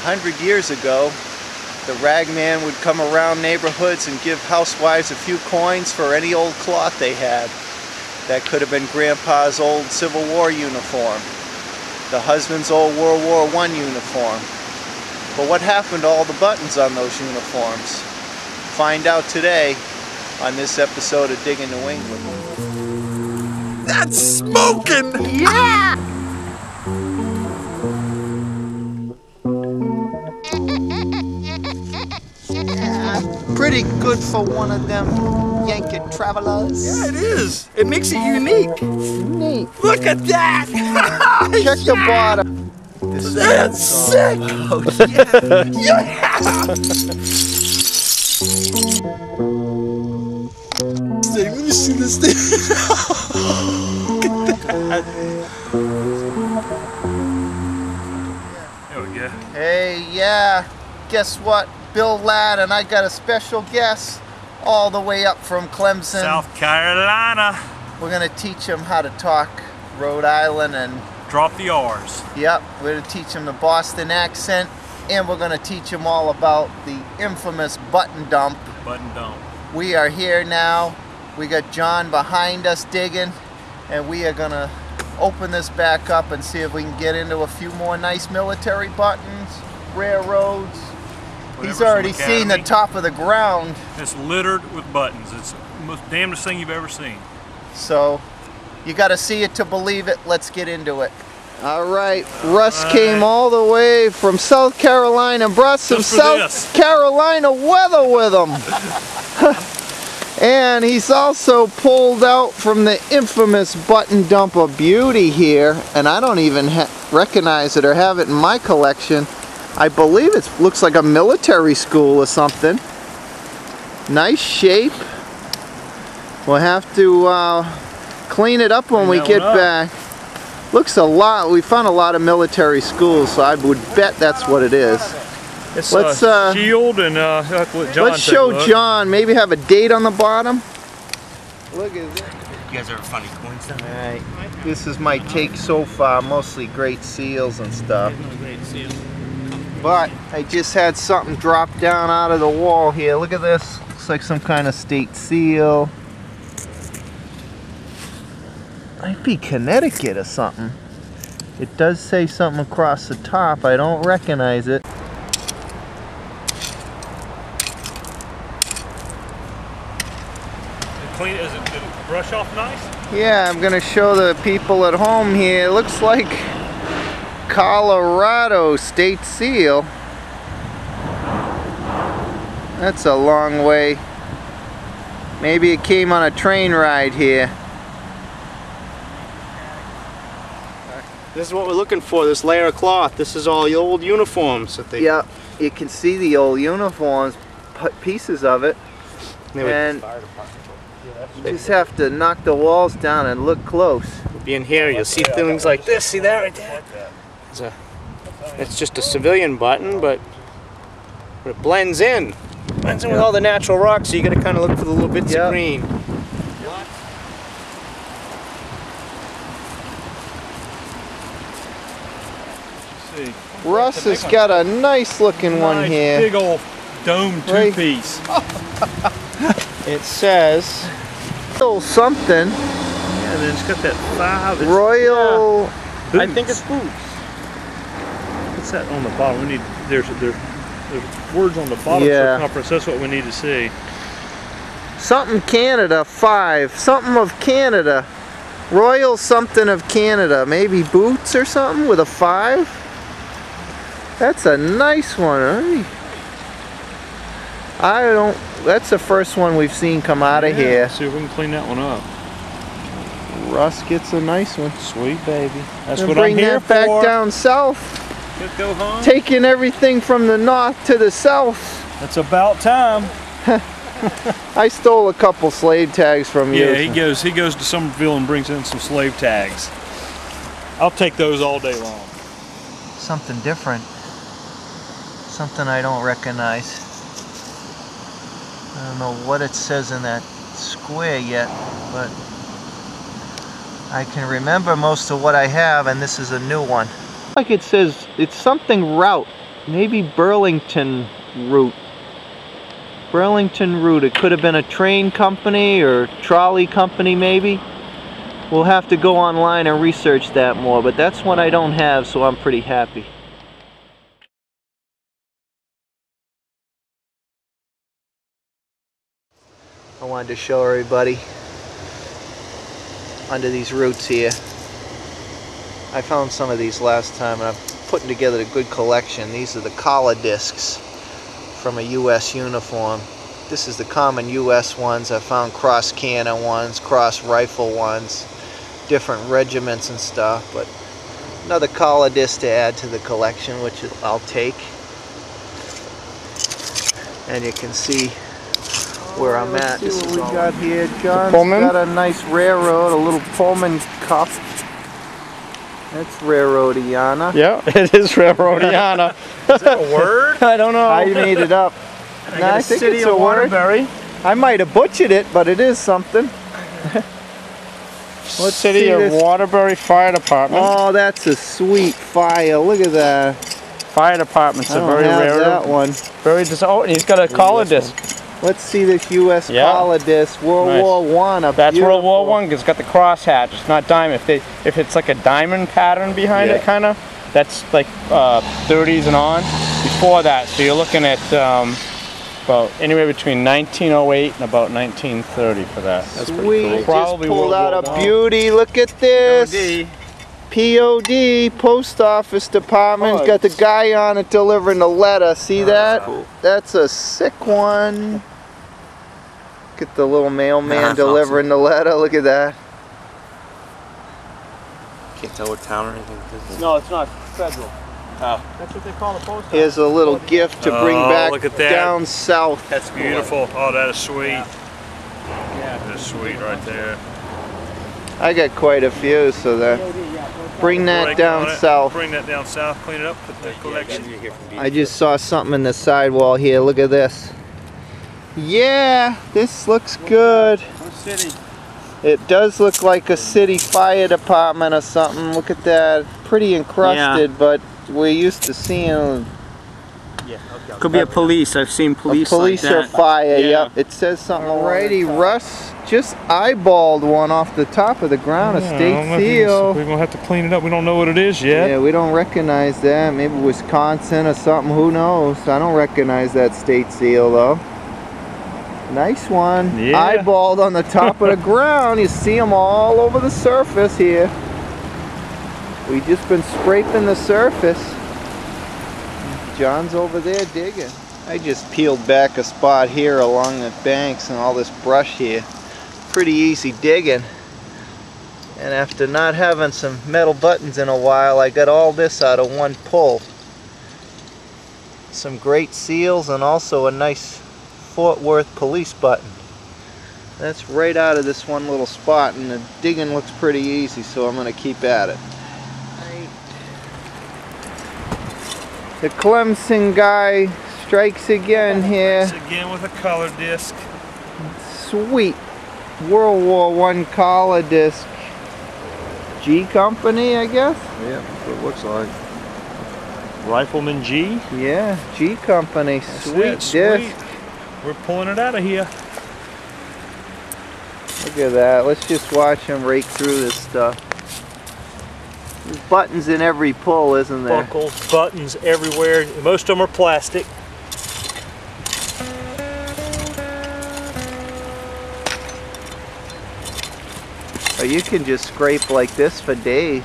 100 years ago, the ragman would come around neighborhoods and give housewives a few coins for any old cloth they had. That could have been Grandpa's old Civil War uniform, the husband's old World War I uniform. But what happened to all the buttons on those uniforms? Find out today on this episode of Digging New England. That's smoking! Yeah! Pretty good for one of them Yankee travelers. Yeah, it is. It makes it unique. Neat. Look at that! Check the bottom. That's sick! Oh, yeah! Let me see this thing. Look at that. There we go. Hey, yeah. Guess what? Bill Ladd and I got a special guest all the way up from Clemson. South Carolina. We're going to teach him how to talk Rhode Island and Drop the R's. yep, we're going to teach him the Boston accent, and we're going to teach him all about the infamous button dump. Button dump. We are here now. We got John behind us digging, and we are going to open this back up and see if we can get into a few more nice military buttons, railroads. He's already seen the top of the ground. It's littered with buttons. It's the most damnedest thing you've ever seen. So you got to see it to believe it. Let's get into it. All right, Russ came all the way from South Carolina, brought some South Carolina weather with him. And he's also pulled out from the infamous button dump of beauty here, and I don't even recognize it or have it in my collection. I believe it looks like a military school or something. Nice shape. We'll have to clean it up when we get back. Looks a lot. We found a lot of military schools, so I would bet that's what it is. It's let's shield and let John let's show John. Maybe have a date on the bottom. Look at this. You guys are funny coins then? All right. This is my take so far. Mostly great seals and stuff. But I just had something drop down out of the wall here. Look at this. Looks like some kind of state seal. Might be Connecticut or something. It does say something across the top. I don't recognize it. Clean it. Did it brush off nice? Yeah, I'm gonna show the people at home here. It looks like Colorado state seal. That's a long way. Maybe it came on a train ride here. This is what we're looking for, this layer of cloth. This is all the old uniforms that they... Yeah, you can see the old uniforms, pieces of it. And you just have to knock the walls down and look close. Being here, you'll see things like this. See that right there? It's just a civilian button, but it blends in. Blends in with all the natural rocks, so you got to kind of look for the little bits of green. Russ has got a nice looking one here. Big old dome two-piece. It says something. Yeah, then it's got that 5. Royal. Yeah. I think it's boots. What's that on the bottom? We need. There's words on the bottom circumference. That's what we need to see. Something Canada 5. Something of Canada. Royal something of Canada. Maybe boots or something with a 5. That's a nice one. I don't. That's the first one we've seen come out of here. Let's see if we can clean that one up. Russ gets a nice one. Sweet baby. That's and what I'm here for. Bring that back down south. Just go home. Taking everything from the north to the south. It's about time. I stole a couple slave tags from you. Yeah, he goes to Somerville and brings in some slave tags. I'll take those all day long. Something different. Something I don't recognize. I don't know what it says in that square yet, but I can remember most of what I have, and this is a new one. Like it says, it's something route. maybe Burlington route. Burlington route. It could have been a train company or trolley company maybe. We'll have to go online and research that more, but that's one I don't have, so I'm pretty happy. I wanted to show everybody under these roots here. I found some of these last time and I'm putting together a good collection. These are the collar discs from a U.S. uniform. This is the common U.S. ones. I found cross cannon ones, cross rifle ones, different regiments and stuff, but another collar disc to add to the collection, which I'll take. And you can see where I'm at. This is what we got here. John's got a nice railroad, a little Pullman cup. That's railroadiana. Yeah, it is railroadiana. Is that a word? I don't know. I made it up. I think City it's a of word. Waterbury. I might have butchered it, but it is something. Let's City of this. Waterbury Fire Department. Oh, that's a sweet file. Look at that. Fire departments are very rare. That one. Very oh, and he's got a collar disc. Let's see this U.S. collar disc. World War I. That's World War I. It's got the crosshatch. It's not diamond. If it's like a diamond pattern behind it, kind of, that's like 30s and on. Before that, so you're looking at about anywhere between 1908 and about 1930 for that. That's pretty cool. Probably just pulled out a beauty. Look at this. POD, Post Office Department. Got the guy on it delivering the letter. See that? Cool. That's a sick one. Get the little mailman delivering the letter. Look at that. Can't tell what town or anything. No, it's not federal. Oh. That's what they call the post office. Here's a little gift to bring back look at that. down south. That's beautiful. Oh, that is sweet. Yeah. That's sweet right there. I got quite a few, so bring that down south. Bring that down south, clean it up, put the collection. I just saw something in the sidewall here. Look at this. Yeah, this looks good. What city? It does look like a city fire department or something. Look at that. Pretty encrusted, but we're used to seeing. Could be a police. I've seen police. Police like or that. fire. Yep. It says something. Alrighty, Russ just eyeballed one off the top of the ground. A state seal. We're gonna have to clean it up. We don't know what it is yet. Yeah, we don't recognize that. Maybe Wisconsin or something. Who knows? I don't recognize that state seal though. Nice one. Yeah. Eyeballed on the top of the ground. You see them all over the surface here. We've just been scraping the surface. John's over there digging. I just peeled back a spot here along the banks and all this brush here. Pretty easy digging. And after not having some metal buttons in a while, I got all this out of one pull. Some great seals and also a nice Fort Worth police button. That's right out of this one little spot, and the digging looks pretty easy, so I'm going to keep at it. The Clemson guy strikes again here. Strikes again with a collar disc. Sweet World War I collar disc. G Company, I guess? Yeah, that's what it looks like. Rifleman G? Yeah, G Company. Sweet disc. We're pulling it out of here. Look at that. Let's just watch him rake through this stuff. There's buttons in every pull, isn't there? Buckles, buttons everywhere. Most of them are plastic. Or you can just scrape like this for days.